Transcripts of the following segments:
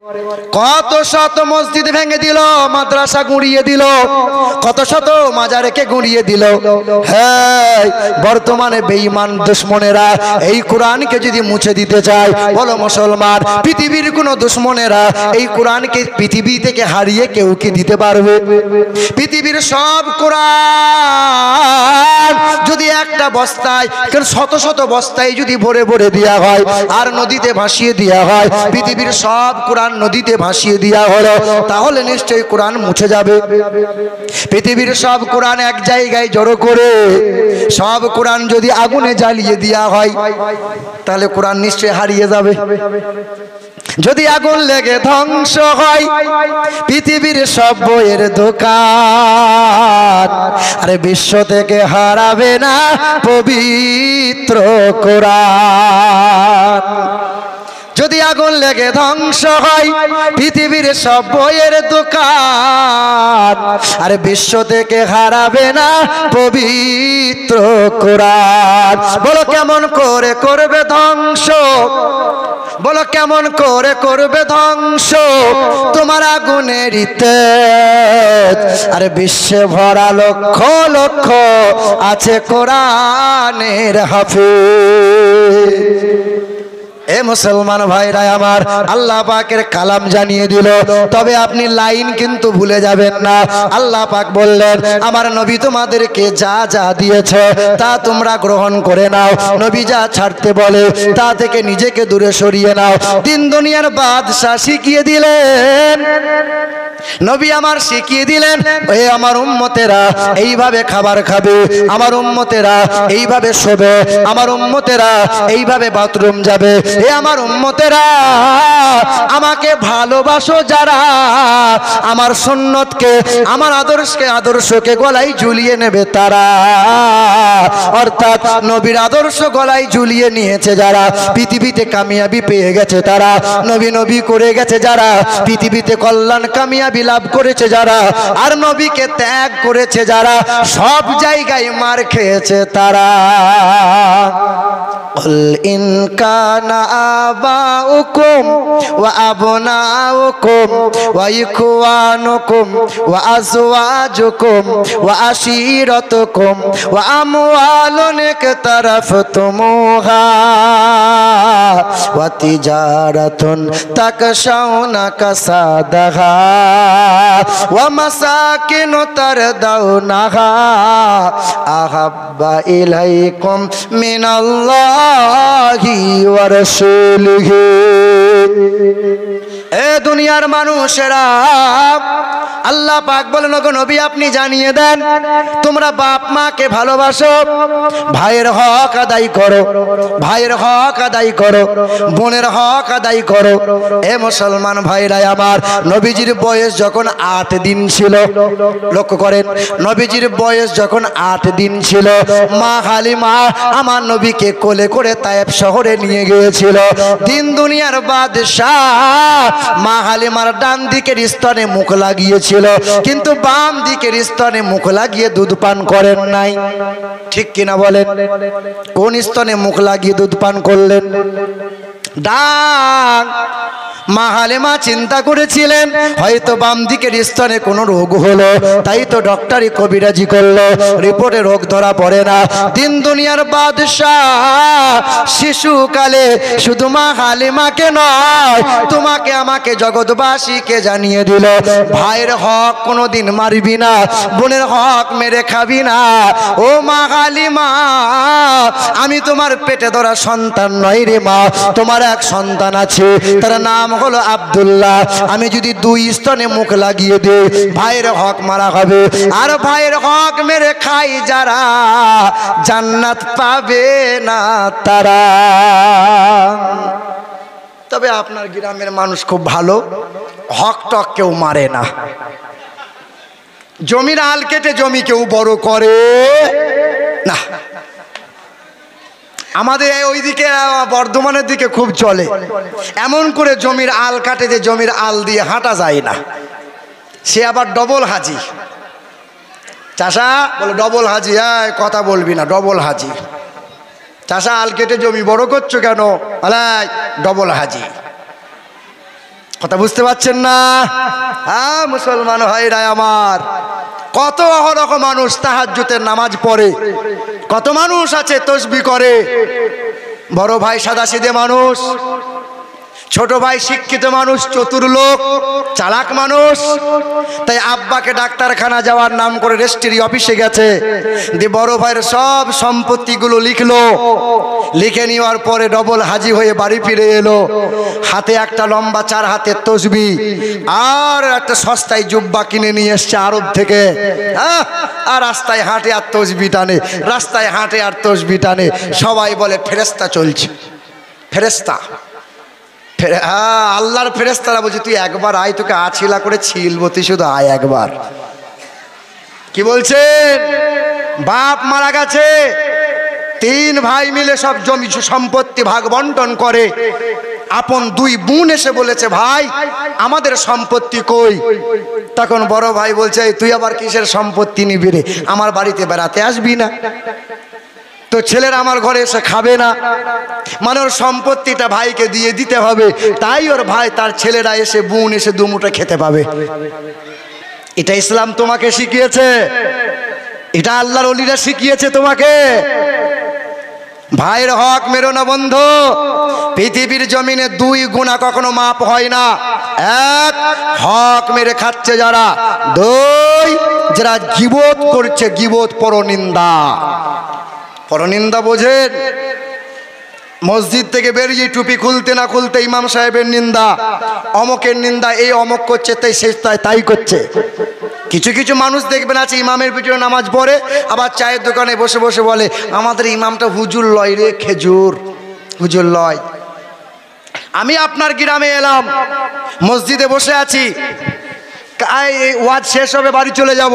কত শত মসজিদ ভেঙে দিল, মাদ্রাসা গুঁড়িয়ে দিল, কত শত মাজারকে গুঁড়িয়ে দিল। হ্যাঁ, বর্তমানে বেঈমান দুশমনেরা এই কোরআনকে যদি মুছে দিতে চায়, বলো মুসলমান, পৃথিবীর কোন দুশমনেরা এই কোরআনকে পৃথিবী থেকে হারিয়ে কেউ কি দিতে পারবে? পৃথিবীর সব কোরআন যদি একটা বস্তায়, কারণ শত শত বস্তায় যদি ভরে ভরে দেওয়া হয় আর নদীতে ভাসিয়ে দেওয়া হয়, পৃথিবীর সব কোরআন নদীতে ভাসিয়ে দেওয়া হলো, তাহলে নিশ্চয়ই কোরআন মুছে যাবে। পৃথিবীর সব কোরআন এক জায়গায় জড়ো করে সব কোরআন যদি আগুনে জ্বালিয়ে দেওয়া হয়, তাহলে কোরআন নিশ্চয়ই হারিয়ে যাবে। যদি আগুন লেগে ধ্বংস হয় পৃথিবীর সব বইয়ের দোকান, আরে বিশ্ব থেকে হারাবে না পবিত্র কোরআন। যদি আগুন লেগে ধ্বংস হয় পৃথিবীর সব বইয়ের দোকান, আরে বিশ্ব থেকে হারাবে না পবিত্র কোরআন। বলো কেমন করে করবে ধ্বংস, বলো কেমন করে করবে ধ্বংস তোমার আগুনের তেজ? আরে বিশ্বে ভরা লক্ষ লক্ষ আছে কোরআনের হাফেজ। এ মুসলমান ভাইরা আমার, আল্লাহ পাকের কালাম জানিয়ে দিল, তবে আপনি লাইন কিন্তু ভুলে যাবেন না। আল্লাহ পাক বললেন, আমার নবী তোমাদেরকে যা যা দিয়েছে তা তোমরা গ্রহণ করে নাও, নবী যা ছাড়তে বলে তা থেকে নিজেকে দূরে সরিয়ে নাও। দিন দুনিয়ার বাদশা শিখিয়ে দিলেন, নবী আমার শিখিয়ে দিলেন, এ আমার উম্মতেরা এইভাবে খাবার খাবে, আমার উম্মতেরা এইভাবে শোবে, আমার উম্মতেরা এইভাবে বাথরুম যাবে। এ আমার উম্মতেরা, আমাকে ভালোবাসো যারা, আমার সুন্নতকে, আমার আদর্শকে গলায় ঝুলিয়ে নেবে তারা, অর্থাৎ নবীর আদর্শ গলায় ঝুলিয়ে নিয়েছে যারা, পৃথিবীতে কামিয়াবি পেয়ে গেছে তারা, নবী নবী করে গেছে যারা, পৃথিবীতে কল্যাণ কামিয়াবি লাভ করেছে যারা, আর নবীকে ত্যাগ করেছে যারা, সব জায়গায় মার খেয়েছে তারা। قل إن كان آباؤكم وأبناؤكم وإخوانكم وأزواجكم وعشيرتكم وأموال اقترفتموها وتجارة تخشون كسادها ومساكن ترضونها أحب إليكم من الله ওয়া রাসূলিহি। এ দুনিয়ার মানুষেরা, আল্লাহ পাক বলেন, ওগো নবী আপনি জানিয়ে দেন, তোমরা বাপ মাকে ভালোবাসো, ভাইয়ের হক আদায় করো, ভাইয়ের হক আদায় করো, বোনের হক আদায় করো। এ মুসলমান ভাইরা আমার, নবীজির বয়স যখন 8 দিন ছিল, লক্ষ্য করেন, নবীজির বয়স যখন 8 দিন ছিল, মা হালিমা আমার নবীকে কোলে করে তায়েফ শহরে নিয়ে গিয়েছিল। দিন দুনিয়ার বাদশাহ মা হালিমার ডান দিকের স্তনে মুখ লাগিয়েছিল, কিন্তু বাম দিকের স্তনে মুখ লাগিয়ে দুধ পান করেন নাই। ঠিক কিনা বলেন? কোন স্তনে মুখ লাগিয়ে দুধ পান করলেন? ডান। মা হালিমা চিন্তা করেছিলেন হয়তো বাম দিকের স্তনে কোনো রোগ হলো, তাই তো ডক্টরি কবিরাজি করলো, রিপোর্টে রোগ ধরা পড়ে না। দিন দুনিয়ার বাদশাহ শিশুকালে শুধু মা হালিমাকে নয়, তোমাকে আমাকে জগৎবাসীকে জানিয়ে দিল, ভাইয়ের হক কোনোদিন মারবি না, বোনের হক মেরে খাবি না। ও মা হালিমা, আমি তোমার পেটে ধরা সন্তান নই রে মা, তোমার এক সন্তান আছে, তার নাম হলো আব্দুল্লাহ। আমি যদি 2 স্তনে মুখ লাগিয়ে দিই, ভাইয়ের হক মারা হবে, আর ভাইয়ের হক মেরে খাই যারা, জান্নাত পাবে না তারা। তবে আপনার গ্রামের মানুষ খুব ভালো, হক টক কেউ মারে না, জমির আল কেটে জমি কেউ বড় করে না। আমাদের ওইদিকে বর্ধমানের দিকে খুব চলে, এমন করে জমির আল কাটে যে জমির আল দিয়ে হাঁটা যায় না। সে আবার ডবল হাজি, চাষা বলে ডবল হাজি, কথা বলবি না, ডবল হাজি। চাষা আল কেটে জমি বড় করছো কেন? ডবল হাজি। কথা বুঝতে পারছেন না? হ্যাঁ মুসলমান ভাইরা আমার, কত অহরহ মানুষ তাহাজ্জুদের নামাজ পড়ে, কত মানুষ আছে তাসবিহ করে। বড় ভাই সাদাসিধে মানুষ, ছোট ভাই শিক্ষিত মানুষ, চতুর লোক, চালাক মানুষ। তাই আব্বাকে ডাক্তারখানা যাওয়ার নাম করে রেজিস্ট্রি অফিসে গেছে, দিয়ে বড় ভাইয়ের সব সম্পত্তিগুলো লিখলো। লিখে নেওয়ার পরে ডবল হাজি হয়ে বাড়ি ফিরে এলো। হাতে একটা লম্বা 4 হাতের তসবিহ আর একটা সস্তায় জুব্বা কিনে নিয়ে এসছে আরব থেকে। আর রাস্তায় হাঁটে আর তসবিহ টানে, রাস্তায় হাঁটে আর তসবিহ টানে। সবাই বলে ফেরেশতা চলছে, ফেরেশতা। আল্লাহর ফেরেশতারা বলছে তুই একবার আয়, তোকে আছিলা করে ছিলবো, তুই শুধু আয় একবার। কি বলছেন? বাপ মারা গেছে, 3 ভাই মিলে সব জমি সম্পত্তি ভাগ বন্টন করে। আপন 2 বোন এসে বলেছে ভাই আমাদের সম্পত্তি কই? তখন বড় ভাই বলছে তুই আবার কিসের সম্পত্তি নিবি রে, আমার বাড়িতে বেড়াতে আসবি না? তো ছেলেরা আমার ঘরে এসে খাবে না, মানে ওর সম্পত্তিটা ভাইকে দিয়ে দিতে হবে। তাই ওর ভাই তার ছেলেরা এসে বোন এসে 2 মুঠো খেতে পাবে। এটা ইসলাম তোমাকে শিখিয়েছে, এটা আল্লাহর ওলিরা শিখিয়েছে তোমাকে। ভাইয়ের হক মেরো না বন্ধু। পৃথিবীর জমিনে 2 গুনাহ কখনো মাপ হয় না। 1 হক মেরে খাচ্ছে যারা, 2 যারা গীবত করছে, গীবত পরনিন্দা। পরনিন্দা বোঝেন? মসজিদ থেকে বেরিয়ে টুপি খুলতে না খুলতে ইমাম সাহেবের নিন্দা, অমকের নিন্দা, এই অমক করছে তাই শেষ তাই করছে। কিছু কিছু মানুষ দেখবেন আছে ইমামের পিছনে নামাজ পড়ে, আবার চায়ের দোকানে বসে বসে বলে আমাদের ইমামটা হুজুর লয় রে, খেজুর হুজুর লয়। আমি আপনার গ্রামে এলাম, মসজিদে বসে আছি, ওয়াজ শেষ হবে বাড়ি চলে যাব।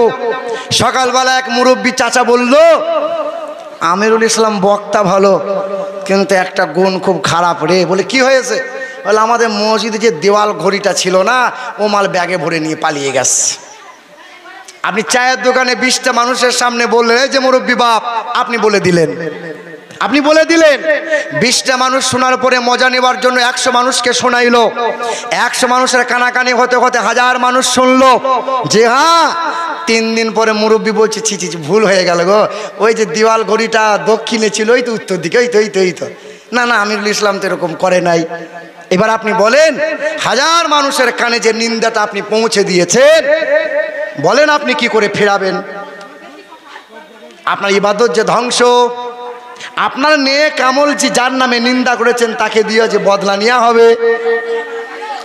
সকালবেলা এক মুরব্বী চাচা বলল আমিরুল ইসলাম বক্তা ভালো, কিন্তু একটা গুণ খুব খারাপ রে। বলে কি হয়েছে? বলে আমাদের মসজিদে যে দেওয়াল ঘড়িটা ছিল না, ও মাল ব্যাগে ভরে নিয়ে পালিয়ে গেছে। আপনি চায়ের দোকানে 20টা মানুষের সামনে বললেন এই যে মুরব্বী বাপ, আপনি বলে দিলেন, আপনি বলে দিলেন। 20টা মানুষ শোনার পরে মজা নেবার জন্য 100 মানুষকে শোনাইলো। 100 মানুষের কানাকানি হতে হতে 1000 মানুষ শুনলো যে হ্যাঁ। 3 দিন পরে মুরব্বী বলছে ছি ছি ভুল হয়ে গেল গো, ওই যে দেওয়াল ঘড়িটা দক্ষিণে ছিল, ওই তো উত্তর দিকে, ওই তো না না আমিরুল ইসলাম তো এরকম করে নাই। এবার আপনি বলেন 1000 মানুষের কানে যে নিন্দাটা আপনি পৌঁছে দিয়েছেন, বলেন আপনি কি করে ফেরাবেন? আপনার ইবাদত যে ধ্বংস, আপনার নেক আমল যে যার নামে নিন্দা করেছেন তাকে দিয়ে যে বদলা নেওয়া হবে।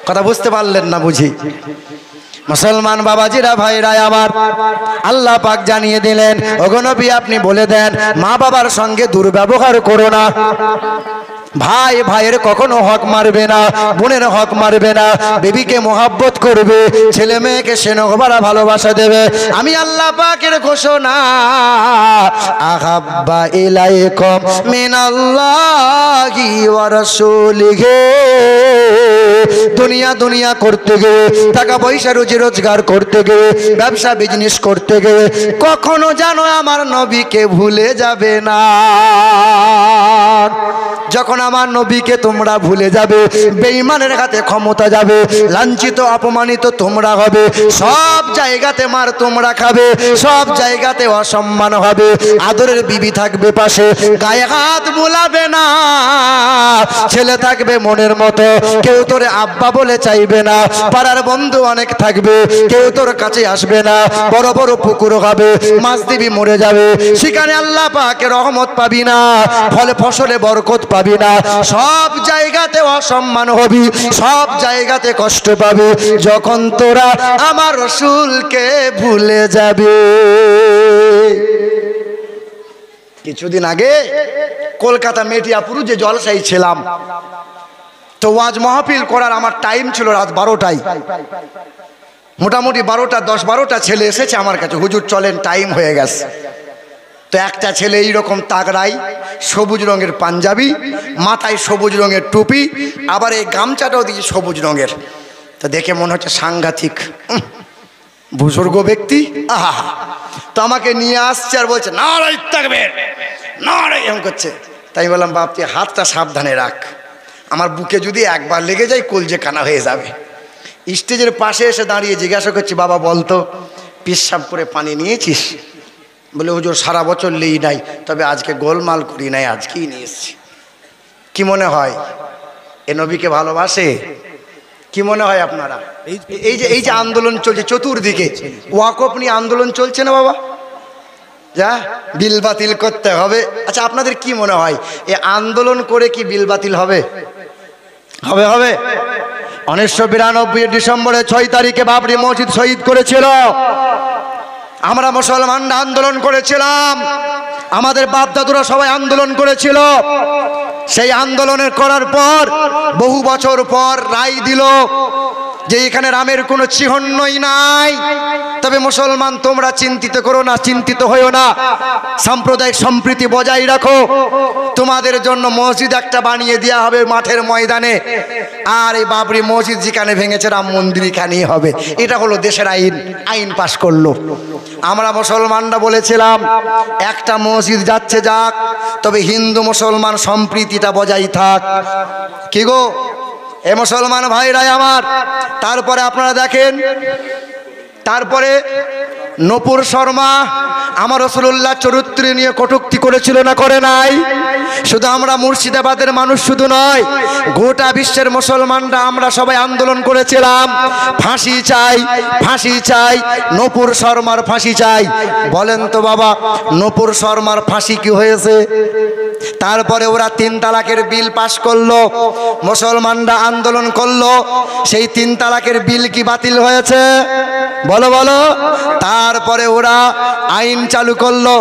কথা বুঝতে পারলেন না বুঝি? মুসলমান বাবাজিরা ভাইরা আমার, আল্লাহ পাক জানিয়ে দিলেন ওগো নবী আপনি বলে দেন মা বাবার সঙ্গে দুর্ব্যবহার করো না। ভাই ভাইয়ের কখনো হক মারবে না, বোনের হক মারবে না, বেবিকে মোহাব্বত করবে, ছেলে মেয়েকে স্নেহভরা ভালোবাসা দেবে। আমি আল্লাহ পাকের ঘোষণা আহাব্বা ইলাইকুম মিনাল্লাহি ওয়া রাসূলিহি। দুনিয়া করতে গিয়ে, টাকা পয়সা রুজি রোজগার করতে গিয়ে, ব্যবসা বিজনেস করতে গিয়ে কখনো জানো আমার নবীকে ভুলে যাবে না। যখন আমার নবীকে তোমরা ভুলে যাবে, বেঈমানের হাতে ক্ষমতা যাবে, লাঞ্ছিত অপমানিত তোমরা হবে, সব জায়গাতে মার তোমরা খাবে, সব জায়গাতে অসম্মান হবে। আদরের বিবি থাকবে পাশে, গায়ে হাত বুলাবে না, ছেলে থাকবে মনের মতো, কেউ তোরে আব্বা বলে চাইবে না। পাড়ার বন্ধু অনেক থাকবে, কেউ তোর কাছে আসবে না। বড় বড় পুকুর হবে, মাছ দিবি মরে যাবে, সেখানে আল্লাহ পাকের রহমত পাবি না, ফলে ফসলে বরকত পাবি না। সব জায়গাতে অসম্মান হবি, সব জায়গাতে কষ্ট পাবি যখন তোরা আমার রাসূলকে ভুলে যাবে। কিছুদিন আগে কলকাতা মেটিয়াপুর যে জলসাই ছিলাম, তো ওয়াজ মাহফিল করার আমার টাইম ছিল রাত 12টায়। মোটামুটি 12টা 10-12টা ছেলে এসেছে আমার কাছে, হুজুর চলেন টাইম হয়ে গেছে। তো একটা ছেলে এইরকম তাগড়াই, সবুজ রঙের পাঞ্জাবি, মাথায় সবুজ রঙের টুপি, আবার এই গামছাটাও দিয়েছে সবুজ রঙের। তো দেখে মনে হচ্ছে সাংঘাতিক বুজুর্গ ব্যক্তি। আহা, তো আমাকে নিয়ে আসছে আর বলছে নারায়ে তাকবীর, নারায়ে, এমন করছে। তাই বললাম বাপ তুই হাতটা সাবধানে রাখ, আমার বুকে যদি একবার লেগে যায় কলজে কানা হয়ে যাবে। স্টেজের পাশে এসে দাঁড়িয়ে জিজ্ঞাসা করছি, বাবা বলতো পেশাব করে পানি নিয়েছিস? বলে হুজুর সারা বছর নেই নাই, তবে আজকে গোলমাল করি নাই, আজকেই নিয়ে এসেছি। কি মনে হয় এ নবীকে ভালোবাসে? কি মনে হয় আপনারা? এই যে আন্দোলন চলছে চতুর্দিকে, ওয়াকফ নিয়ে আন্দোলন চলছে না বাবা, যা বিল বাতিল করতে হবে। আচ্ছা আপনাদের কি মনে হয় এই আন্দোলন করে কি বিল বাতিল হবে? হবে হবে 1992 ডিসেম্বরে 6 তারিখে বাবরি মসজিদ শহীদ করেছিল। আমরা মুসলমানরা আন্দোলন করেছিলাম, আমাদের বাপ দাদুরা সবাই আন্দোলন করেছিল। সেই আন্দোলনের করার পর বহু বছর পর রায় দিল যে এখানে রামের কোনো চিহ্নই নাই। তবে মুসলমান তোমরা চিন্তিত করো না, চিন্তিত হইও না, সাম্প্রদায়িক সম্প্রীতি বজায় রাখো, তোমাদের জন্য মসজিদ একটা বানিয়ে দেওয়া হবে মাঠের ময়দানে, আর এই বাবরি মসজিদ যেখানে ভেঙেছে রাম মন্দির এখানেই হবে। এটা হলো দেশের আইন, আইন পাশ করলো। আমরা মুসলমানরা বলেছিলাম একটা মসজিদ যাচ্ছে যাক, তবে হিন্দু মুসলমান সম্প্রীতিটা বজায় থাক। কি গো এ মুসলমান ভাইরাই আমার, তারপরে আপনারা দেখেন, তারপরে নূপুর শর্মা আমার রাসূলুল্লাহ চরিত্র নিয়ে কটূক্তি করেছিল না করে নাই? শুধু আমরা মুর্শিদাবাদের মানুষ শুধু নয়, গোটা বিশ্বের মুসলমানরা আমরা সবাই আন্দোলন করেছিলাম, ফাঁসি চাই, ফাঁসি চাই, নূপুর শর্মার ফাঁসি চাই। বলেন তো বাবা নূপুর শর্মার ফাঁসি কি হয়েছে? তারপরে ওরা 3 তালাকের বিল পাশ করলো, মুসলমানরা আন্দোলন করলো, সেই 3 তালাকের বিল কি বাতিল হয়েছে? বলো বলো। তারপরে ওরা আইন চালু করলো,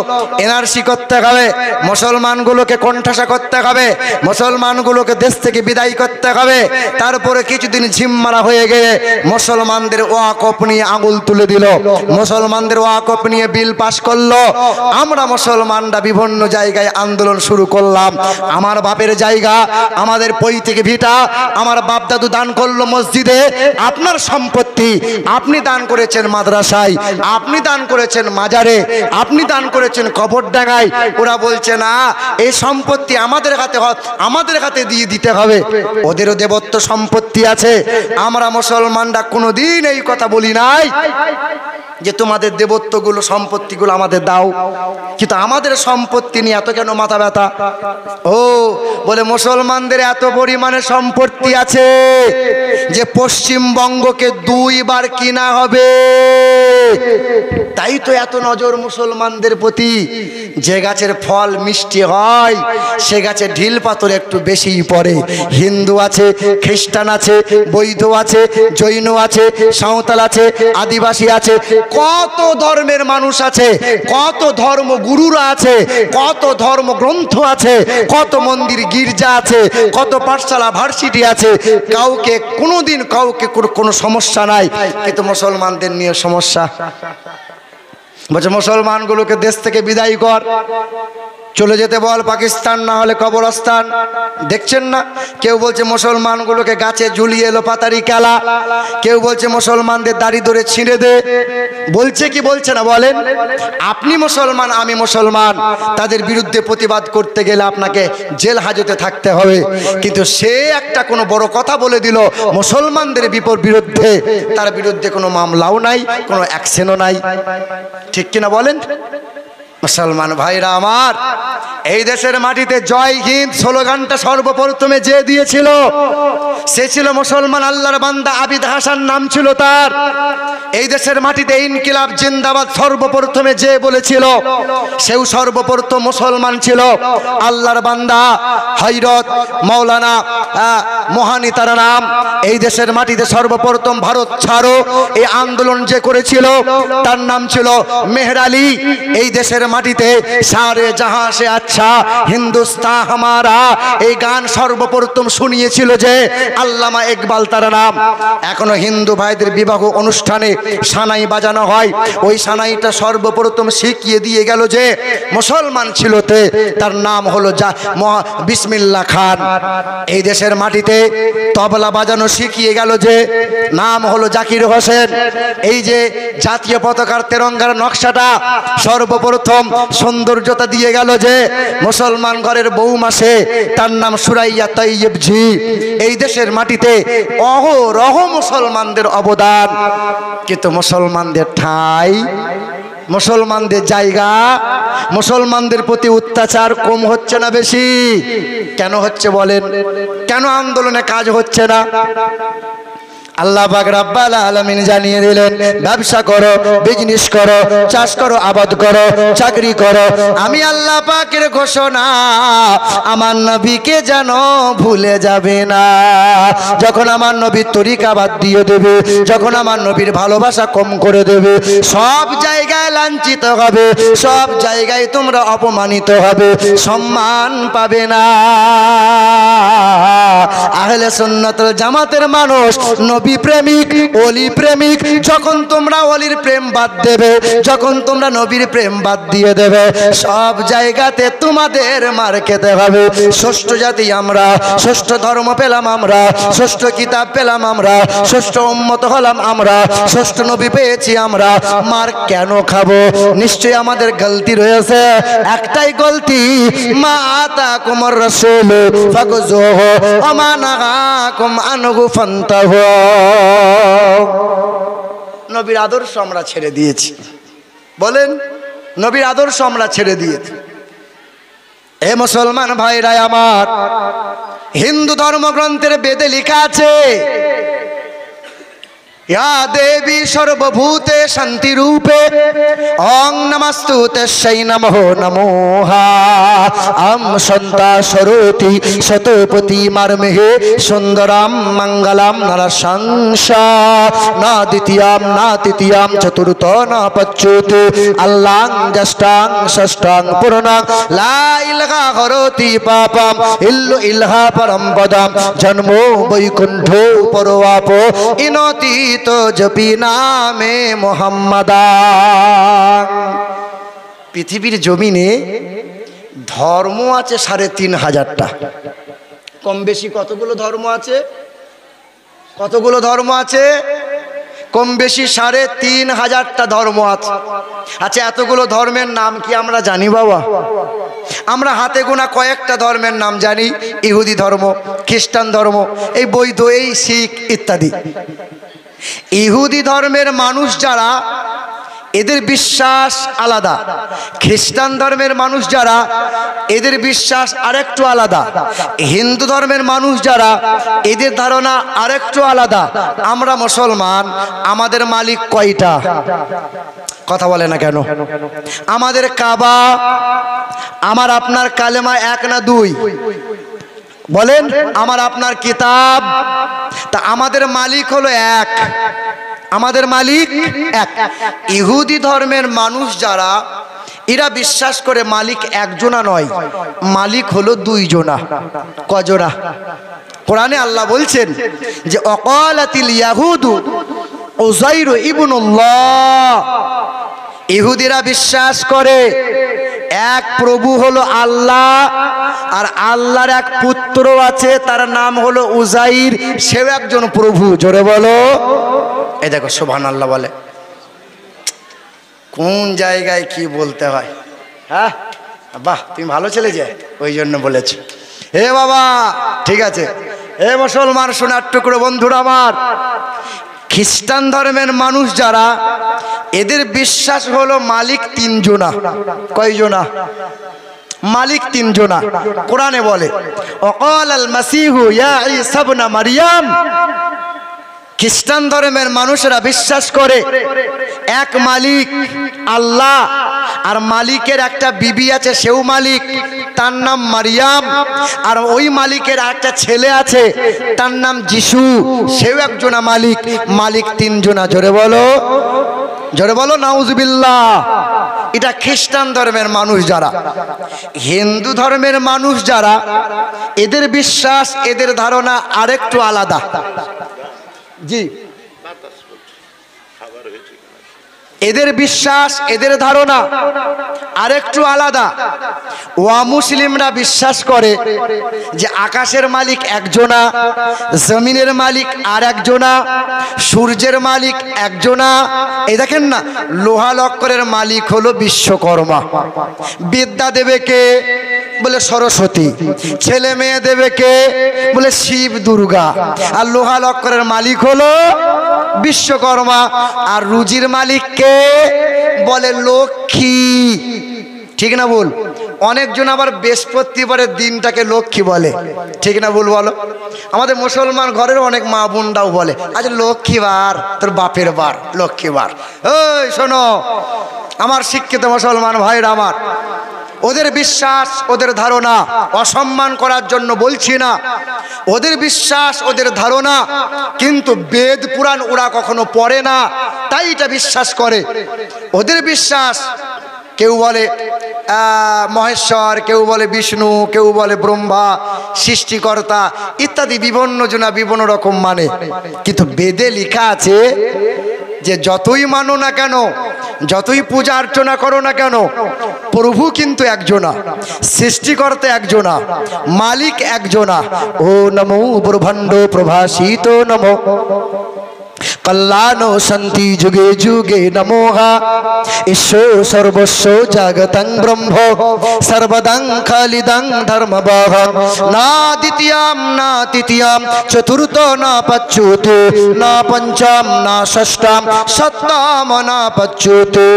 এনআরসি করতে হবে, মুসলমানগুলোকে কোণঠাসা করতে হবে, মুসলমানগুলোকে দেশ থেকে বিদায় করতে হবে। তারপরে কিছুদিন ঝিমমারা হয়ে গিয়ে মুসলমানদের ওয়াকফ নিয়ে আঙুল তুলে দিল, মুসলমানদের ওয়াকফ নিয়ে বিল পাশ করলো। আমরা মুসলমানরা বিভিন্ন জায়গায় আন্দোলন শুরু করলাম। আমার বাপের জায়গা, আমাদের পৈতৃক ভিটা, আমার বাপ দাদু দান করলো মসজিদে। আপনার সম্পত্তি আপনি দান করেছেন মাদ্রাসায়, আপনি দান করেছেন মাজারে, আপনি দান করেছেন কবরডাঙ্গায়। ওরা বলছে না এই সম্পত্তি আমাদের হাতে দিয়ে দিতে হবে, ওদেরও দেবত্ব সম্পত্তি আছে। আমরা মুসলমানরা কোনোদিন এই কথা বলি নাই যে তোমাদের দেবত্বগুলো সম্পত্তিগুলো আমাদের দাও, কিন্তু আমাদের সম্পত্তি নিয়ে এত কেন মাথা ব্যথা? ও বলে মুসলমানদের এত পরিমাণে সম্পত্তি আছে যে পশ্চিমবঙ্গকে 2 বার কিনা হবে। তাই তো এত নজর মুসলমানদের প্রতি। যে গাছের ফল মিষ্টি হয় সে গাছে ঢিল পাথর একটু বেশিই পড়ে। হিন্দু আছে, খ্রিস্টান আছে, বৌদ্ধ আছে, জৈন আছে, সাঁওতাল আছে, আদিবাসী আছে, কত ধর্মের মানুষ আছে, কত ধর্ম গুরুরা আছে, কত ধর্ম গ্রন্থ আছে, কত মন্দির গির্জা আছে, কত পাঠশালা ভার্সিটি আছে। কাউকে কোনোদিন কাউকে কোনো সমস্যা নাই, কিন্তু মুসলমানদের নিয়ে সমস্যা। বলছে মুসলমানগুলোকে দেশ থেকে বিদায় কর, চলে যেতে বল পাকিস্তান, না হলে কবরস্থান। দেখছেন না, কেউ বলছে মুসলমানগুলোকে গাছে ঝুলিয়ে এলো পাতারি খেলা, কেউ বলছে মুসলমানদের দাড়ি ধরে ছিঁড়ে দে। বলছে কি বলছে না বলেন? আপনি মুসলমান, আমি মুসলমান, তাদের বিরুদ্ধে প্রতিবাদ করতে গেলে আপনাকে জেল হাজতে থাকতে হবে। কিন্তু সে একটা কোনো বড় কথা বলে দিল মুসলমানদের বিরুদ্ধে, তার বিরুদ্ধে কোনো মামলাও নাই, কোনো অ্যাকশনও নাই। ঠিক কিনা বলেন? মুসলমান ভাইরা আমার, এই দেশের মাটিতে জয় হিন্দ স্লোগানটা সর্বপ্রথমে যে দিয়েছিল সে ছিল মুসলমান আল্লাহর বান্দা আবিদ হাসান নাম ছিল তার। এই দেশের মাটিতে ইনকিলাব জিন্দাবাদ সর্বপ্রথমে যে বলেছিল সেও সর্বপ্রথম মুসলমান ছিল, আল্লাহর বান্দা হযরত মাওলানা মোহানি তার নাম। এই দেশের মাটিতে সর্বপ্রথম ভারত ছাড়ো এই আন্দোলন যে করেছিল তার নাম ছিল মেহের আলী। এই দেশের মাটিতে সারে জাহাঁ সে আচ্ছা হিন্দুস্তান হামারা এই গান সর্বপ্রথম শুনিয়েছিল যে আল্লামা ইকবাল তার নাম। এখনো হিন্দু ভাইদের বিবাহ অনুষ্ঠানে সানাই বাজানো হয়, ওই সানাইটা সর্বপ্রথম শিখিয়ে দিয়ে গেল যে মুসলমান ছিল তার নাম হলো বিসমিল্লাহ খান। এই দেশের মাটিতে তবলা বাজানো শিখিয়ে গেল যে নাম হলো জাকির হোসেন। এই যে জাতীয় পতাকার তেরঙ্গার নকশাটা সর্বপ্রথম রকম সৌন্দর্যতা দিয়ে গেল যে মুসলমান ঘরের বউ মাসে, তার নাম সুরাইয়া তাইয়েব জি। এই দেশের মাটিতে অহরহ মুসলমানদের অবদান, কিন্তু মুসলমানদের ঠাঁই, মুসলমানদের জায়গা, মুসলমানদের প্রতি অত্যাচার কম হচ্ছে না বেশি? কেন হচ্ছে বলেন? কেন আন্দোলনে কাজ হচ্ছে না? আল্লাহ পাক রব্বুল আলামিন জানিয়ে দিলেন, ব্যবসা করো, বিজনেস করো, চাষ করো, আবাদ করো, চাকরি করো। আমি আল্লাহ পাকের ঘোষণা, আমার নবীকে যেন ভুলে যাবে না। যখন আমার নবীর তরিকা বাদ দিয়ে দেবে, যখন আমার নবীর ভালোবাসা কম করে দেবে, সব জায়গায় লাঞ্ছিত হবে, সব জায়গায় তোমরা অপমানিত হবে, সম্মান পাবে না। আহলে সুন্নাত ওয়াল জামাতের মানুষ নবী প্রেমিক, ওলি প্রেমিক। যখন তোমরা ওলির প্রেম বাদ দেবে, যখন তোমরা নবীর প্রেম বাদ দিয়ে দেবে, সব জায়গাতে তোমাদের মার খেতে হবে। ষষ্ঠ জাতি আমরা, ষষ্ঠ ধর্ম পেলাম আমরা, ষষ্ঠ কিতাব পেলাম আমরা, ষষ্ঠ উম্মত হলাম আমরা, ষষ্ঠ নবী পেয়েছি আমরা, মার কেন খাবো? নিশ্চয়ই আমাদের গলতি রয়েছে। একটাই গলতি, মা আতাকুমুর রাসূল ফাখুযুহু ওয়া মা নাহাকুম আনহু ফান্তাহু। নবীর আদর্শ আমরা ছেড়ে দিয়েছি। বলেন, নবীর আদর্শ আমরা ছেড়ে দিয়েছি। হে মুসলমান ভাইরা আমার, হিন্দু ধর্মগ্রন্থের বেদে লেখা আছে, ইয়া দেবী সর্বভূতে শান্তি রূপে ওং নমস্তুতে নমঃ নমোহা আম সন্তা সরোতি শতপতি মারমেহে সুন্দরাম মঙ্গলাম নরসংসা না দ্বিতীয়াম না তৃতীয়াম চতুর্থ না পচ্যুতে আল্লাং জ্যেষ্ঠাং ষষ্ঠাং পূর্ণাং লা ইলাহা হরতি পাপম ইল্লু ইলহা পরম পদম জন্মো বৈকুণ্ঠ পরওয়াপ ইনতি তো জপি নামে মোহাম্মদা। পৃথিবীর জমিনে ধর্ম আছে ৩,৫০০টা। কম বেশি কতগুলো ধর্ম আছে? কতগুলো ধর্ম আছে? কম বেশি ৩,৫০০টা ধর্ম আছে। আচ্ছা, এতগুলো ধর্মের নাম কি আমরা জানি বাবা? আমরা হাতে গোনা কয়েকটা ধর্মের নাম জানি। ইহুদি ধর্ম, খ্রিস্টান ধর্ম, এই বৌদ্ধ, এই শিখ ইত্যাদি। ইহুদি ধর্মের মানুষ যারা, এদের বিশ্বাস আলাদা। খ্রিস্টান ধর্মের মানুষ যারা, এদের বিশ্বাস আরেকটু আলাদা। হিন্দু ধর্মের মানুষ যারা, এদের ধারণা আরেকটু আলাদা। আমরা মুসলমান, আমাদের মালিক কয়টা? কথা বলে না কেন? আমাদের কাবা, আমার আপনার কালেমা ১ না ২? বলেন, আমার আপনার কিতাব। তা আমাদের মালিক হলো ১, আমাদের মালিক ১। ইহুদি ধর্মের মানুষ যারা, এরা বিশ্বাস করে মালিক একজনা নয়, মালিক হলো ২ জনা। কজনা? কোরআনে আল্লাহ বলছেন যে অকালাতিল ইয়াহুদু উযাইর ইবনুল্লাহ। ইহুদিরা বিশ্বাস করে এক প্রভু হলো আল্লাহ, আর আল্লাহর এক পুত্র আছে, তার নাম হলো উযাইর, সেও একজন প্রভু। জোরে বলো। এই দেখো সুবহানাল্লাহ বলে। কোন জায়গায় কি বলতে হয়? হ্যাঁ, বাহ, তুমি ভালো ছেলে যে, ওই জন্য বলেছো। হে বাবা, ঠিক আছে। হে মুসলমান সোনার টুকরো বন্ধুরা আমার, খ্রিস্টান ধর্মের মানুষ যারা, এদের বিশ্বাস হলো মালিক ৩ জনা। কয় জনা? মালিক ৩ জনা। কোরআনে বলে ওয়াকালাল মাসিহু ইয়া ঈসা ইবনে মারইয়াম। খ্রিস্টান ধর্মের মানুষেরা বিশ্বাস করে এক মালিক আল্লাহ, আর মালিকের একটা বিবি আছে, সেও মালিক, তার নাম মারিয়াম। আর ওই মালিকের একটা ছেলে আছে, তার নাম যিশু, সেও একজনা মালিক। মালিক ৩ জনা। জোরে বলো, জোরে বলো নাউজুবিল্লাহ। এটা খ্রিস্টান ধর্মের মানুষ যারা। হিন্দু ধর্মের মানুষ যারা, এদের বিশ্বাস, এদের ধারণা আরেকটু আলাদা। জি, এদের বিশ্বাস, এদের ধারণা আরেকটু আলাদা। অমুসলিমরা বিশ্বাস করে যে আকাশের মালিক একজনা, জমিনের মালিক আর একজনা, সূর্যের মালিক একজনা। এই দেখেন না, লোহা লক্করের মালিক হলো বিশ্বকর্মা, বিদ্যা দেবে কে? বলে সরস্বতী। ছেলে মেয়ে দেবে কে? বলে শিব দুর্গা। আর লোহা লক্করের মালিক হলো বিশ্বকর্মা। আর রুজির মালিক কে? বলে লক্ষ্মী। ঠিক না ভুল? অনেকজন আবার বৃহস্পতিবারের দিনটাকে লক্ষ্মী বলে। ঠিক না ভুল বলো? আমাদের মুসলমান ঘরের অনেক মা বোনরাও বলে আজ লক্ষ্মীবার, তোর বাপের বার, লক্ষ্মীবার। ওই শোনো আমার শিক্ষিত মুসলমান ভাইরা আমার, ওদের বিশ্বাস, ওদের ধারণা অসম্মান করার জন্য বলছি না। ওদের বিশ্বাস, ওদের ধারণা, কিন্তু বেদ পুরাণ ওরা কখনো পড়ে না, তাই এটা বিশ্বাস করে। ওদের বিশ্বাস, কেউ বলে মহেশ্বর, কেউ বলে বিষ্ণু, কেউ বলে ব্রহ্মা, সৃষ্টিকর্তা ইত্যাদি বিভিন্ন জনা বিভিন্ন রকম মানে। কিন্তু বেদে লেখা আছে যে যতই মানো না কেন, যতই পূজা অর্চনা করো না কেন, প্রভু কিন্তু একজনা, সৃষ্টিকর্তা একজনা, মালিক একজনা। ও নমো ব্রহ্মাণ্ড প্রভাসিত নমো কল্যাণো শান্তি যুগে যুগে নমোহা ঈশ্বর সর্বস্ব জাগতং ব্রহ্ম সর্বদং খালিদং ধর্মবহ না দ্বিতীয়াম না তৃতীয়াম চতুর্থ না পঞ্চমে না পঞ্চম না ষষ্ঠম সপ্তম না পঞ্চমে।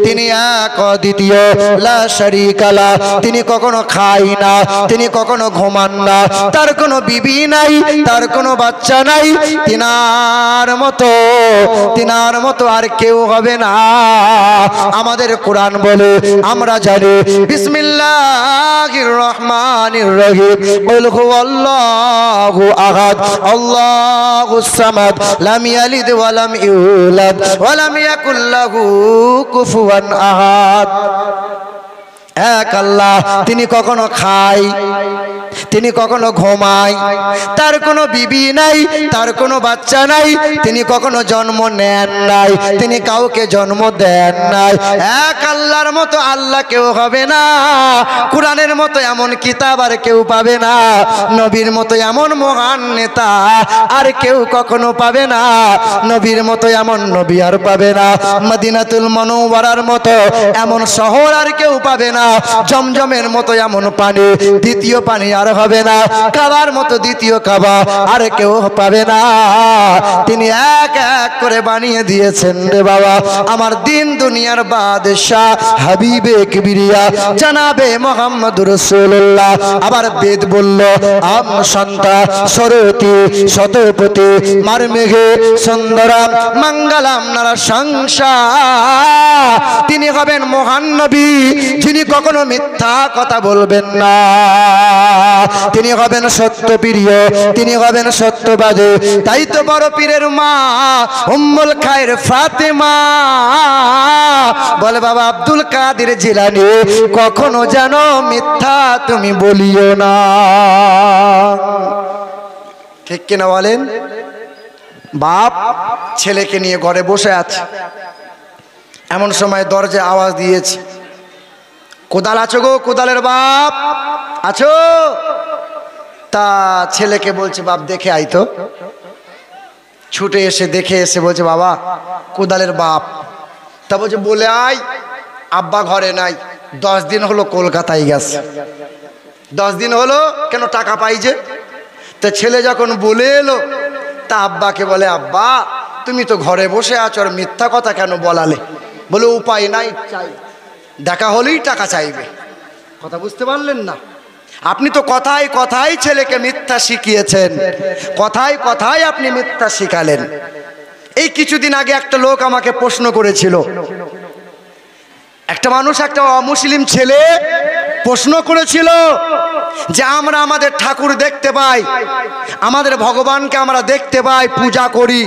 তিনি এক অদ্বিতীয় লা শারীকা লাহ। তিনি কখনো খায় না, তিনি কখনো ঘুমান না, তার কোনো বিবি নাই, তার কোনো বাচ্চা নাই। তিনার মতো আর কেউ হবে না। আমাদের কোরআন বলে, আমরা জানি বিসমিল্লাহির রহমানির রহিম কুল হুয়াল্লাহু আহাদ আল্লাহুস সামাদ লাম ইয়ালিদ ওয়া লাম ইউলাদ ওয়া লাম ইয়াকুল লাহু কুফুয়ান আহাদ। এক আল্লাহ, তিনি কখনো খায়, তিনি কখনো ঘুমায়, তার কোনো বিবি নাই, তার কোনো বাচ্চা নাই, তিনি কখনো জন্ম নেন নাই, তিনি কাউকে জন্ম দেন নাই। এক আল্লাহর মতো আল্লাহ কেউ হবে না। কোরআনের মতো এমন কিতাব আর কেউ পাবে না। নবীর মতো এমন মহান নেতা আর কেউ কখনো পাবে না। নবীর মতো এমন নবী আর পাবে না। মদিনাতুল মুনাওয়ারার মতো এমন শহর আর কেউ পাবে না। জমজমের মতো এমন পানি, দ্বিতীয় পানি আর হবে না। কাবার মতো দ্বিতীয় কাবা আর কেউ পাবে না। তিনি এক এক করে বানিয়ে দিয়েছেন রে বাবা আমার দিন দুনিয়ার বাদশাহ হাবিবে কিবরিয়া জানাবে মুহাম্মদুর রাসূলুল্লাহ। আবার বেদ বলল আম সন্তা সরতি শতপতি মারমেঘে সুন্দরাম মঙ্গলাম নারা সংসার। তিনি হবেন মহান নবী, যিনি কখনো মিথ্যা কথা বলবেন না। তিনি হবেন সত্যপ্রিয়, তিনি হবেন সত্যবাদী। তাই তো বড় পীরের মা উম্মুল খায়ের ফাতেমা বলে বাবা আব্দুল কাদের জিলানী কখনো যেন মিথ্যা তুমি বলিও না। ঠিক কিনা বলেন? বাপ ছেলেকে নিয়ে ঘরে বসে আছে, এমন সময় দরজায় আওয়াজ দিয়েছে, কোদাল আছো গো, কোদালের বাপ আছো? তা ছেলেকে বলছে বাপ দেখে আই তো। ছুটে এসে দেখে এসে বলছে বাবা কোদালের বাপ। তা বলছে বলে আয়, আব্বা ঘরে নাই, 10 দিন হলো কলকাতায় গেছে। 10 দিন হলো কেন? টাকা পাই যে। তা ছেলে যখন বলে এলো, তা আব্বাকে বলে আব্বা তুমি তো ঘরে বসে আছো, আর মিথ্যা কথা কেন বলালে? বলে উপায় নাই, চাই, দেখা হলেই টাকা চাইবে। কথা বুঝতে পারলেন না? আপনি তো কথায় কথায় ছেলেকে মিথ্যা শিখিয়েছেন, কথায় কথায় আপনি মিথ্যা শিখালেন। এই কিছুদিন আগে একটা লোক আমাকে প্রশ্ন করেছিল, একটা মানুষ, একটা অমুসলিম ছেলে প্রশ্ন করেছিল যে আমরা আমাদের ঠাকুর দেখতে পাই, আমাদের ভগবানকে আমরা দেখতে পাই, পূজা করি,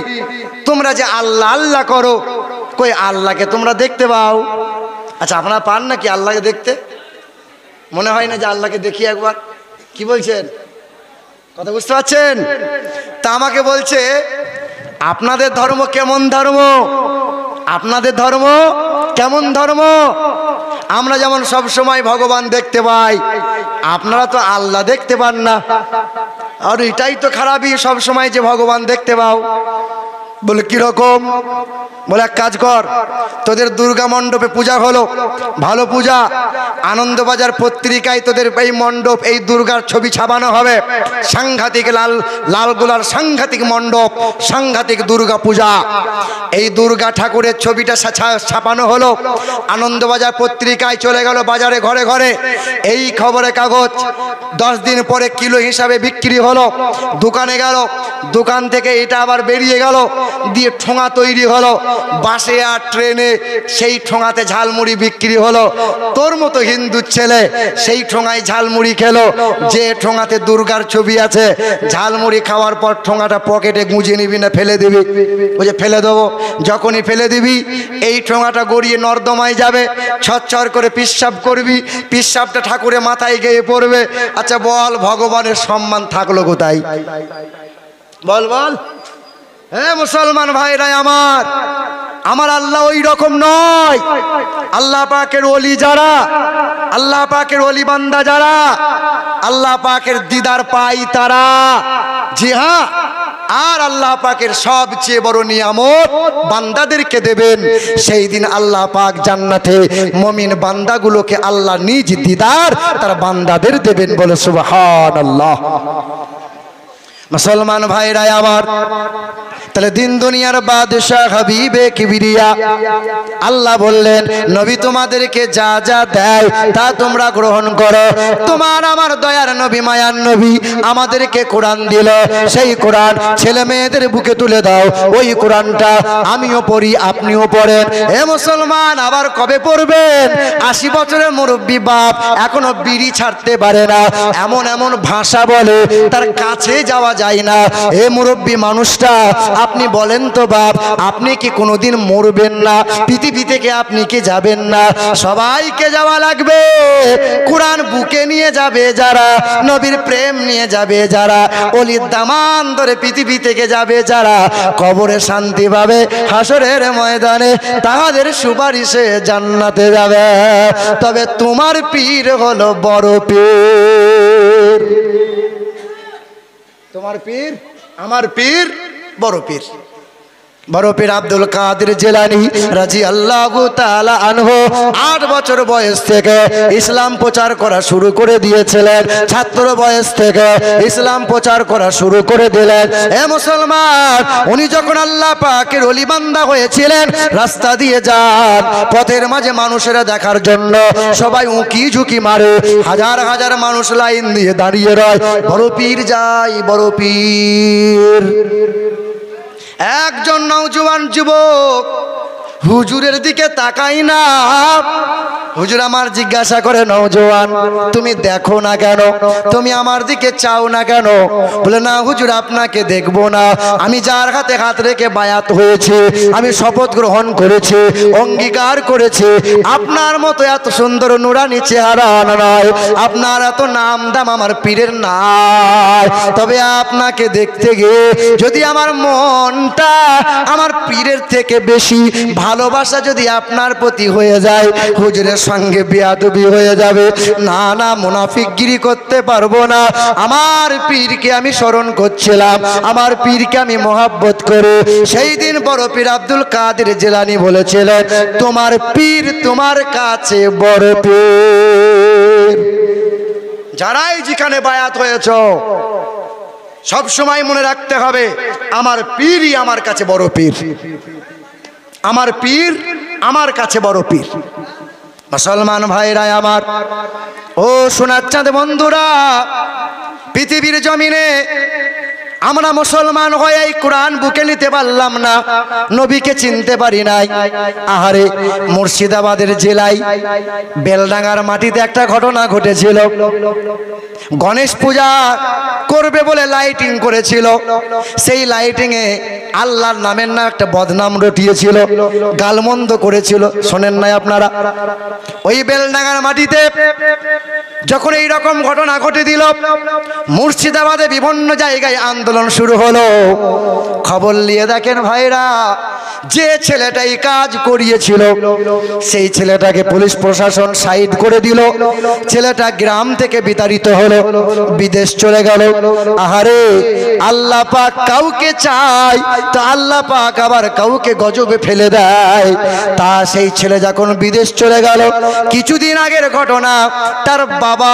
তোমরা যে আল্লাহ আল্লাহ করো, কই আল্লাহকে তোমরা দেখতে পাও? আচ্ছা আপনারা পান নাকি আল্লাহকে দেখতে? মনে হয় না যে আল্লাহকে দেখি একবার? কি বলছেন? কথা বুঝতে পারছেন? তা আমাকে বলছে আপনাদের ধর্ম কেমন ধর্ম? আপনাদের ধর্ম কেমন ধর্ম? আমরা যেমন সব সময় ভগবান দেখতে পাই, আপনারা তো আল্লাহ দেখতে পান না। আর এটাই তো খারাপই, সব সময় যে ভগবান দেখতে পাও। বলে কিরকম? বলে এক কাজ কর, তোদের দুর্গা মণ্ডপে পূজা হলো, ভালো পূজা, আনন্দবাজার পত্রিকায় তোদের এই মণ্ডপ, এই দুর্গার ছবি ছাপানো হবে, সাংঘাতিক লাল লাল গোলার সাংঘাতিক মণ্ডপ, সাংঘাতিক দুর্গা পূজা। এই দুর্গা ঠাকুরের ছবিটা ছাপানো হলো, আনন্দবাজার পত্রিকায় চলে গেল, বাজারে ঘরে ঘরে এই খবরের কাগজ। 10 দিন পরে কিলো হিসাবে বিক্রি হলো, দোকানে গেল, দোকান থেকে এটা আবার বেরিয়ে গেল, দিয়ে ঠোঙা তৈরি হলো, বাসে আর ট্রেনে সেই ঠোঙাতে ঝালমুড়ি বিক্রি হলো। তোর মতো হিন্দু ছেলে সেই ঠোঙায় ঝালমুড়ি খেলো, যে ঠোঙাতে দুর্গার ছবি আছে। ঝালমুড়ি খাওয়ার পর ঠোঙাটা পকেটে গুঁজে নিবি না ফেলে দিবি? ওই যে ফেলে দেবো, যখনই ফেলে দিবি এই ঠোঙাটা গড়িয়ে নর্দমায় যাবে, ছচ্ছর করে পিসাব করবি, পিসাবটা ঠাকুরের মাথায় গিয়ে পড়বে। আচ্ছা বল, ভগবানের সম্মান থাকলো কোথায়? বল বল। হ্যাঁ মুসলমান ভাইরা আমার, আমার আল্লাহ ওই রকম নয়। আল্লাহ পাকের ওলি যারা, আল্লাহ পাকের ওলি বান্দা যারা আল্লাহ পাকের দিদার পাই তারা, জি হ্যাঁ, আর আল্লাহ পাকের সবচেয়ে বড় নিয়ামত বান্দাদেরকে দেবেন। সেই দিন আল্লাহ পাক জান্নাতে মুমিন বান্দাগুলোকে আল্লাহ নিজ দিদার তার বান্দাদের দেবেন। বলে সুবহানাল্লাহ। মুসলমান ভাইরা আমার, তাহলে দিন দুনিয়ার বাদশাহ হাবিবে কিবরিয়া আল্লাহ বললেন, নবী তোমাদেরকে যা যা দেয় তা তোমরা গ্রহণ করো। তোমার আমার দয়ার নবী, মায়ার নবী আমাদেরকে কোরআন দিল, সেই কোরআন ছেলে মেয়েদের বুকে তুলে দাও। ওই কোরআনটা আমিও পড়ি, আপনিও পড়েন। হে মুসলমান, আবার কবে পড়বেন? 80 বছরের মুরব্বী বাপ এখনো বিড়ি ছাড়তে পারে না, এমন এমন ভাষা বলে তার কাছে যাওয়া যায় না। হে মুরব্বী মানুষটা, আপনি বলেন তো বাপ, আপনি কি কোনোদিন মরবেন না? পৃথিবী থেকে আপনি কি যাবেন না? সবাইকে যাওয়া লাগবে। কোরআন বুকে নিয়ে যাবে যারা, নবীর প্রেম নিয়ে যাবে যারা, অলির দামান ধরে পৃথিবী থেকে যাবে যারা, কবরে শান্তি পাবে, হাসরের ময়দানে তাহাদের সুপারিশে জান্নাতে যাবে। তবে তোমার পীর হলো বড় পীর। তোমার পীর, আমার পীর বড় পীর। বড় পীর আব্দুল কাদের জিলানী রাদিয়াল্লাহু তাআলা আনহু 8 বছর বয়স থেকে ইসলাম প্রচার করা শুরু করে দিয়েছিলেন। ছাত্র বয়স থেকে ইসলাম প্রচার করা শুরু করে দিলেন। হে মুসলমান, উনি যখন আল্লাহ পাকের ওলি বান্দা হয়েছিলেন, রাস্তা দিয়ে যান, পথের মাঝে মানুষেরা দেখার জন্য সবাই উঁকি ঝুঁকি মারে, হাজার হাজার মানুষ লাইন দিয়ে দাঁড়িয়ে রয়, বড় পীর যাই, বড় পীর। একজন নওজোয়ান যুবক হুজুরের দিকে তাকাই না। হুজুর আমার জিজ্ঞাসা করে, নওজোয়ান তুমি দেখো না কেন, তুমি আমার দিকে চাও না কেন? বলে, না হুজুর আপনাকে দেখবো না, আমি যার হাতে হাত রেখে বায়াত হয়েছে, আমি শপথ গ্রহণ করেছি, অঙ্গীকার করেছি, আপনার মতো এত সুন্দর নুরানি চেহারা নয়, আপনার এত নাম দাম আমার পীরের নাই। তবে আপনাকে দেখতে গিয়ে যদি আমার মনটা আমার পীরের থেকে বেশি ভালোবাসা যদি আপনার প্রতি হয়ে যায়, হুজুরের সঙ্গে বেয়াদবি হয়ে যাবে। না না, মুনাফিকগিরি করতে পারবো না। আমার পীরকে আমি স্মরণ করছিলাম, আমার পীরকে আমি মহব্বত করি। সেই দিন বড় পীর আব্দুল কাদের জিলানী বলেছিলেন, তোমার পীর তোমার কাছে বড় পীর। যারাই যেখানে বায়াত হয়েছ, সব সময় মনে রাখতে হবে, আমার পীরই আমার কাছে বড় পীর, আমার পীর আমার কাছে বড় পীর। মুসলমান ভাইরা আমার, ও সোনার চাঁদ বন্ধুরা, পৃথিবীর জমিনে আমরা মুসলমান হয়ে এই কোরআন বুকে নিতে পারলাম না, নবীকে চিনতে পারি নাই। আহারে, মুর্শিদাবাদের জেলায় বেলডাঙ্গার মাটিতে একটা ঘটনা ঘটেছিল। গণেশ পূজা করবে বলে লাইটিং করেছিল, সেই লাইটিং এ আল্লাহর নামের না একটা বদনাম রটিয়েছিল, গালমন্দ করেছিল। শোনেন নাই আপনারা? ওই বেলডাঙ্গার মাটিতে যখন এই রকম ঘটনা ঘটে দিল, মুর্শিদাবাদে বিভিন্ন জায়গায় আন্দোলন শুরু হলো। খবর নিয়ে দেখেন ভাইরা, যে ছেলেটা এই কাজ করিয়েছিল সেই ছেলেটাকে পুলিশ প্রশাসন সাইড করে দিল, ছেলেটা গ্রাম থেকে বিতাড়িত হলো, বিদেশ চলে গেল। আহারে, আল্লাহ পাক কাউকে চায় তো আল্লাহ পাক আবার কাউকে গজবে ফেলে দেয়। তা সেই ছেলে যখন বিদেশ চলে গেল, কিছুদিন আগের ঘটনা, তার বাবা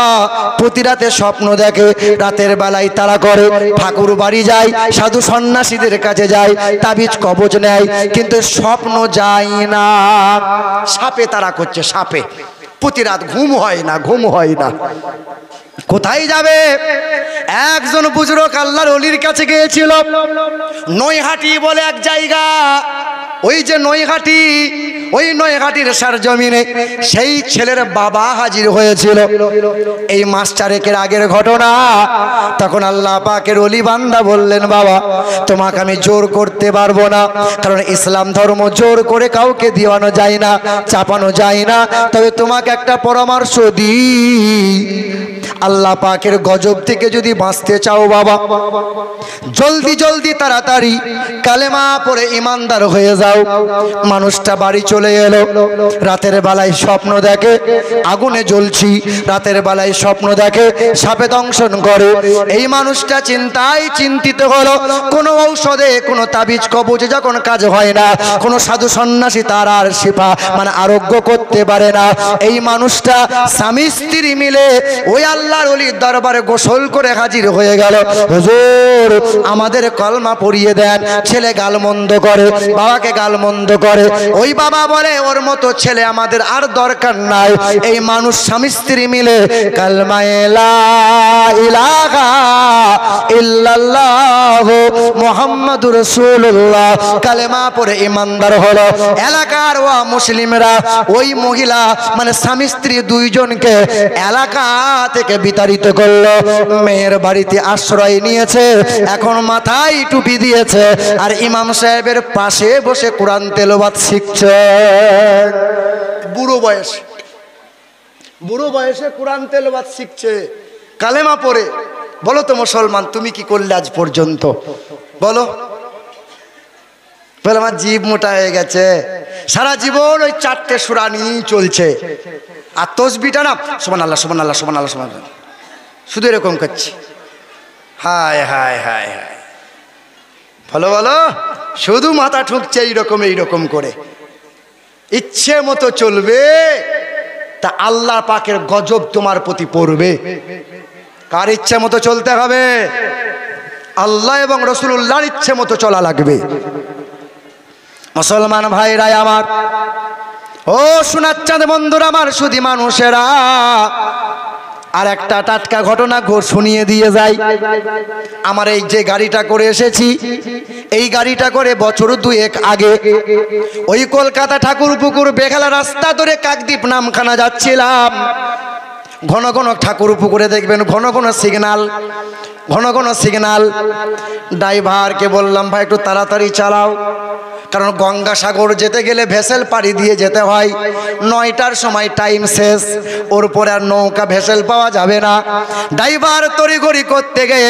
প্রতি রাতে স্বপ্ন দেখে, রাতের বেলায় তারা করে ঠাকুর বাড়ি যায়, সাধু সন্ন্যাসীদের কাছে যায়, তাবিজ কবজ নেয়, কিন্তু স্বপ্ন যায় না। সাপে তারা করছে, সাপে প্রতি রাত ঘুম হয় না, ঘুম হয় না। কোথায় যাবে? একজন বুজুর্গ আল্লাহর ওলির কাছে গিয়েছিল। নৈহাটি বলে এক জায়গা, ওই যে নৈহাটি, ওই নৈহাটির সরজমিনে সেই ছেলের বাবা হাজির হয়েছিল। এই মাস চারেকের আগের ঘটনা। তখন আল্লাহ পাকের ওলি বান্দা বললেন, বাবা তোমাকে আমি জোর করতে পারবো না, কারণ ইসলাম ধর্ম জোর করে কাউকে দিওয়ানো যায় না, চাপানো যায় না। তবে তোমাকে একটা পরামর্শ দিই, আল্লাহ পাকের গজব থেকে যদি বাঁচতে চাও বাবা, জলদি জলদি তাড়াতাড়ি কালেমা পড়ে ইমানদার হয়ে যাও। মানুষটা বাড়ি চলে এলো, রাতের বেলায় স্বপ্ন দেখে আগুনে জ্বলছি, রাতের বেলায় স্বপ্ন দেখে সাপে দংশন করে। এই মানুষটা চিন্তায় চিন্তিত হলো, কোনো ঔষধে কোনো তাবিজ কবজে যখন কাজ হয় না, কোনো সাধু সন্ন্যাসী তার আর শিফা মানে আরোগ্য করতে পারে না। এই মানুষটা স্বামী স্ত্রী মিলে ওই আল্লাহর ওলির দরবারে গোসল করে হাজির হয়ে গেল। হুজুর আমাদের কলমা পড়িয়ে দেন। ছেলে গালমন্দ করে, বাবাকে গালমন্দ করে। ওই বাবা বলে, ওর মতো ছেলে আমাদের আর দরকার নাই। এই মানুষ স্বামী স্ত্রী মিলে কালমা লা ইলাহা ইল্লাল্লাহ মুহাম্মাদুর রাসূলুল্লাহ কালেমা পড়ে ইমানদার হলো। এলাকার ওয়া মুসলিমরা ওই মহিলা মানে স্বামী স্ত্রী দুইজনকে এলাকা থেকে বিতাড়িত করলো। মেয়ের বাড়িতে আশ্রয় নিয়েছে, এখন মাথায় টুপি দিয়েছে, আর ইমাম সাহেবের পাশে বসে কোরআন তেলাওয়াত শিখছে। বুড়ো বয়সে, বুড়ো বয়সে কোরআন তেলাওয়াত শিখছে কালেমা পড়ে। বলো তো মুসলমান, তুমি কি করলে আজ পর্যন্ত? বলো। বলে আমার জীব মোটা হয়ে গেছে, সারা জীবন ওই চারটে সূরা নিয়েই চলছে। আর তসবিটা না সুবহানাল্লাহ সুবহানাল্লাহ সুবহানাল্লাহ সুবহানাল্লাহ, শুধু এরকম করছি। হায় হায় হায় হায়, বলো বলো, শুধু মাথা ঠুকছে এইরকম এইরকম করে। ইচ্ছে মতো চলবে তা আল্লাহ পাকের গজব তোমার প্রতি পড়বে। কার ইচ্ছে মতো চলতে হবে? আল্লাহ এবং রাসূলুল্লাহর ইচ্ছে মতো চলা লাগবে। মুসলমান ভাইরা আমার, ও শোনাচ্ছেন বন্ধুরা আমার, শুধু মানুষেরা, আর একটা টাটকা ঘটনা শুনিয়ে দিয়ে যাই। আমার এই যে গাড়িটা করে এসেছি, এই গাড়িটা করে বছর দুয়েক আগে ওই কলকাতা ঠাকুরপুকুর বেখালা রাস্তা ধরে কাকদ্বীপ নামখানা যাচ্ছিলাম। ঘন ঘন ঠাকুরপুকুরে দেখবেন ঘন ঘন সিগনাল, ঘন ঘন সিগনাল। ড্রাইভারকে বললাম, ভাই একটু তাড়াতাড়ি চালাও, কারণ গঙ্গাসাগর যেতে গেলে ভেসেল পাড়ি দিয়ে যেতে হয়। 9টার সময় টাইম শেষ, ওর পরে আর নৌকা ভেসেল পাওয়া যাবে না। ড্রাইভার তড়িঘড়ি করতে গিয়ে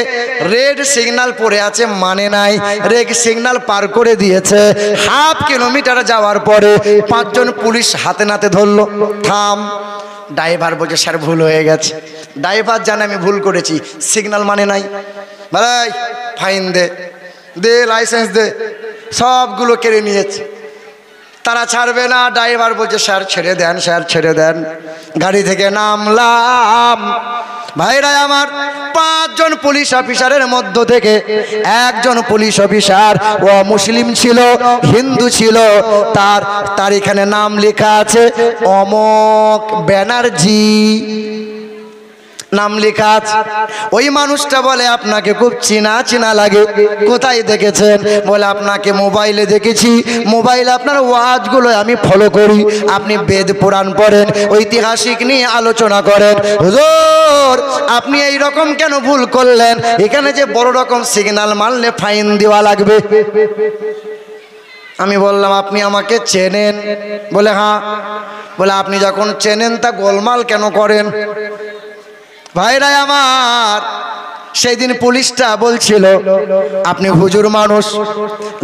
রেড সিগন্যাল পড়ে আছে, মানে নাই, রেড সিগন্যাল পার করে দিয়েছে। হাফ কিলোমিটার যাওয়ার পরে 5 জন পুলিশ হাতে নাতে ধরলো, থাম। ড্রাইভার বলছে, স্যার ভুল হয়ে গেছে। ড্রাইভার জানে আমি ভুল করেছি, সিগন্যাল মানে নাই। ভাই ফাইন দে, দে লাইসেন্স দে, সবগুলো কেড়ে নিয়েছে। তারা ছাড়বে না। ড্রাইভার বলছে, স্যার ছেড়ে দেন, স্যার ছেড়ে দেন। গাড়ি থেকে নামলাম। ভাইরা আমার, 5 জন পুলিশ অফিসারের মধ্য থেকে একজন পুলিশ অফিসার ও মুসলিম ছিল, হিন্দু ছিল। তার এখানে নাম লেখা আছে অমক ব্যানার্জি, নাম লেখা আছে। ওই মানুষটা বলে, আপনাকে খুব চেনা চেনা লাগে, কোথায় দেখেছেন? বলে, আপনাকে মোবাইলে দেখেছি, মোবাইলে আপনার ওয়াজগুলো আমি ফলো করি, আপনি বেদ পুরাণ পড়েন, ঐতিহাসিক নিয়ে আলোচনা করেন। হুজুর আপনি এই রকম কেন ভুল করলেন? এখানে যে বড় রকম সিগন্যাল মারলে ফাইন দেওয়া লাগবে। আমি বললাম, আপনি আমাকে চেনেন? বলে, হ্যাঁ। বলে, আপনি যখন চেনেন তা গোলমাল কেন করেন? ভাইরা আমার, সেই দিন পুলিশটা বলছিল, আপনি হুজুর মানুষ,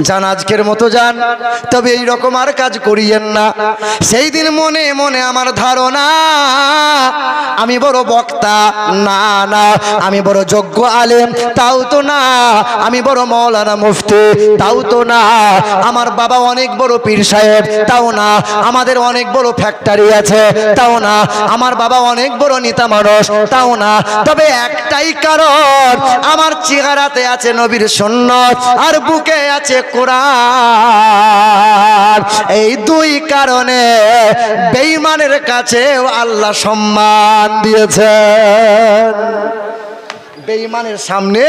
যান আজকের মতো যান, তবে এই রকম আর কাজ করিয়েন না। সেই দিন মনে মনে আমার ধারণা আমি বড় বক্তা না, না আমি বড় যোগ্য আলেম তাও তো না, আমি বড় মৌলানা মুফতি তাও তো না, আমার বাবা অনেক বড় পীর সাহেব তাও না, আমাদের অনেক বড় ফ্যাক্টরি আছে তাও না, আমার বাবা অনেক বড় নেতা মানুষ তাও না। তবে একটাই কারণ, আমার চেহারাতে আছে নবীর সুন্নাত আর বুকে আছে কোরআন। এই দুই কারণে বেঈমানের কাছেও আল্লাহ সম্মান দিয়েছেন। বেঈমানের সামনে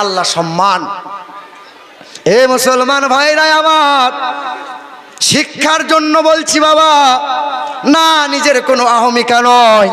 আল্লাহ সম্মান। এ মুসলমান ভাইরা আমার, শিক্ষার জন্য বলছি বাবা, না নিজের কোনো আহমিকা নয়।